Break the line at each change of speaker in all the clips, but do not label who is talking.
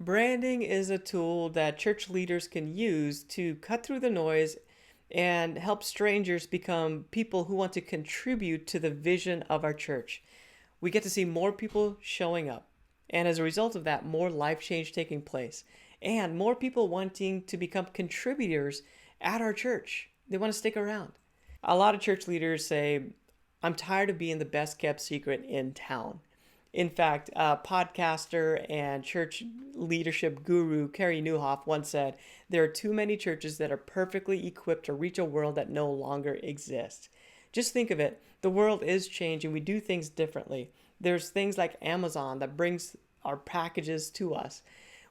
Branding is a tool that church leaders can use to cut through the noise and help strangers become people who want to contribute to the vision of our church. We get to see more people showing up, and as a result of that, more life change taking place, and more people wanting to become contributors at our church. They want to stick around. A lot of church leaders say, I'm tired of being the best kept secret in town. In fact, podcaster and church leadership guru Carrie Newhoff once said, there are too many churches that are perfectly equipped to reach a world that no longer exists. Just think of it. The world is changing. We do things differently. There's things like Amazon that brings our packages to us.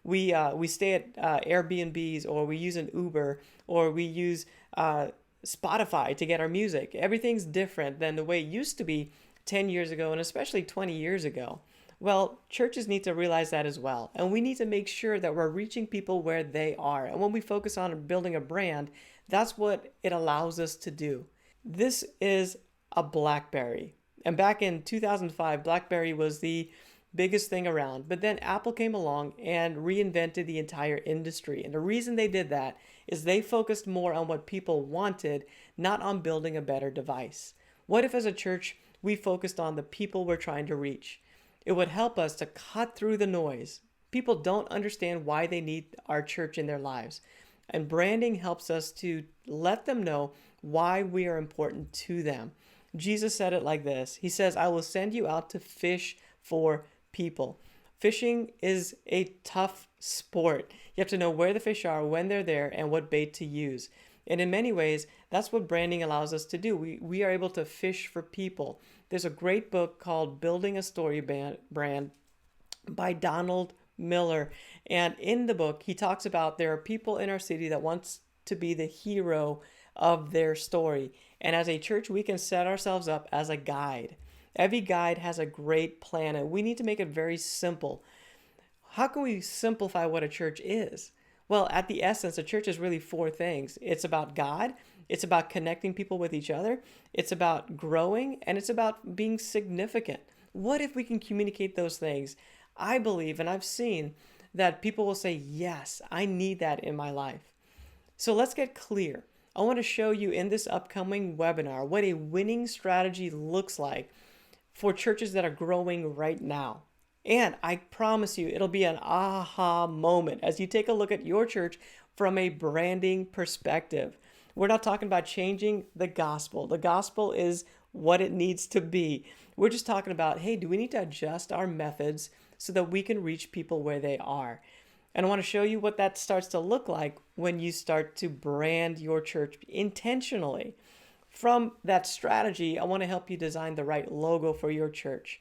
We stay at Airbnbs, or we use an Uber, or we use Spotify to get our music. Everything's different than the way it used to be 10 years ago, and especially 20 years ago. Well, churches need to realize that as well. And we need to make sure that we're reaching people where they are. And when we focus on building a brand, that's what it allows us to do. This is a BlackBerry. And back in 2005, BlackBerry was the biggest thing around. But then Apple came along and reinvented the entire industry. And the reason they did that is they focused more on what people wanted, not on building a better device. What if as a church we focused on the people we're trying to reach? It would help us to cut through the noise. People don't understand why they need our church in their lives. And branding helps us to let them know why we are important to them. Jesus said it like this. He says, I will send you out to fish for people. Fishing is a tough sport. You have to know where the fish are, when they're there, and what bait to use. And in many ways, that's what branding allows us to do. We are able to fish for people. There's a great book called Building a Story Brand by Donald Miller. And in the book, he talks about there are people in our city that wants to be the hero of their story. And as a church, we can set ourselves up as a guide. Every guide has a great plan, and we need to make it very simple. How can we simplify what a church is? Well, at the essence, a church is really four things. It's about God, it's about connecting people with each other, it's about growing, and it's about being significant. What if we can communicate those things? I believe, and I've seen, that people will say, yes, I need that in my life. So let's get clear. I want to show you in this upcoming webinar what a winning strategy looks like for churches that are growing right now. And I promise you, it'll be an aha moment as you take a look at your church from a branding perspective. We're not talking about changing the gospel. The gospel is what it needs to be. We're just talking about, hey, do we need to adjust our methods so that we can reach people where they are? And I want to show you what that starts to look like when you start to brand your church intentionally. From that strategy, I want to help you design the right logo for your church.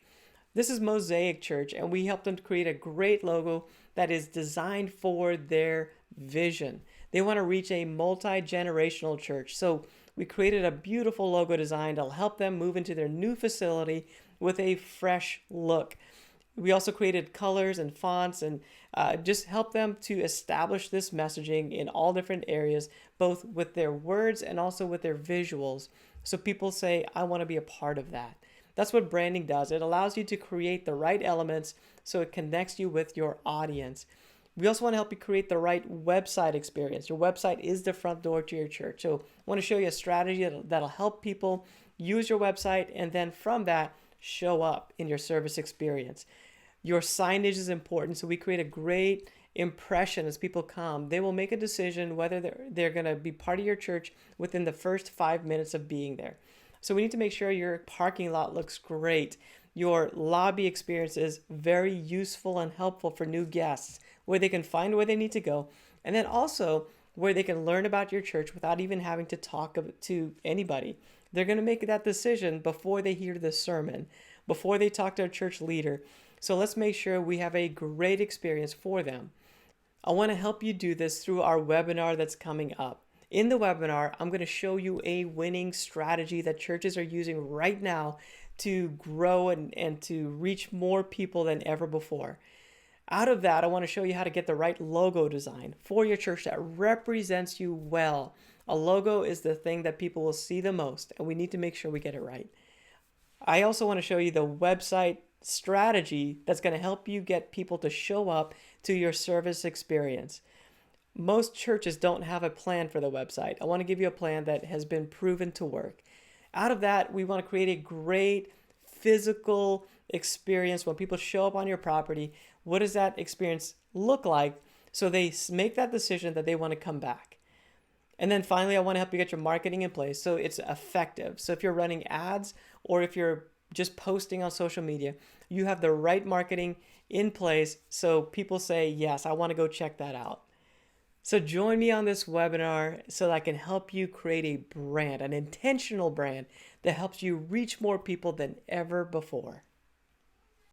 This is Mosaic Church, and we helped them to create a great logo that is designed for their vision. They want to reach a multi-generational church. So we created a beautiful logo design that'll help them move into their new facility with a fresh look. We also created colors and fonts and just help them to establish this messaging in all different areas, both with their words and also with their visuals. So people say, I want to be a part of that. That's what branding does. It allows you to create the right elements so it connects you with your audience. We also want to help you create the right website experience. Your website is the front door to your church. So I want to show you a strategy that'll help people use your website, and then from that, show up in your service experience. Your signage is important, so we create a great impression as people come. They will make a decision whether they're going to be part of your church within the first 5 minutes of being there. So we need to make sure your parking lot looks great. Your lobby experience is very useful and helpful for new guests, where they can find where they need to go, and then also where they can learn about your church without even having to talk to anybody. They're going to make that decision before they hear the sermon, before they talk to a church leader. So let's make sure we have a great experience for them. I want to help you do this through our webinar that's coming up. In the webinar, I'm going to show you a winning strategy that churches are using right now to grow and to reach more people than ever before. Out of that, I want to show you how to get the right logo design for your church that represents you well. A logo is the thing that people will see the most, and we need to make sure we get it right. I also want to show you the website strategy that's going to help you get people to show up to your service experience. Most churches don't have a plan for the website. I want to give you a plan that has been proven to work. Out of that, we want to create a great physical experience when people show up on your property. What does that experience look like so they make that decision that they want to come back? And then finally, I want to help you get your marketing in place so it's effective. So if you're running ads or if you're just posting on social media, you have the right marketing in place so people say, yes, I want to go check that out. So join me on this webinar so that I can help you create a brand, an intentional brand that helps you reach more people than ever before.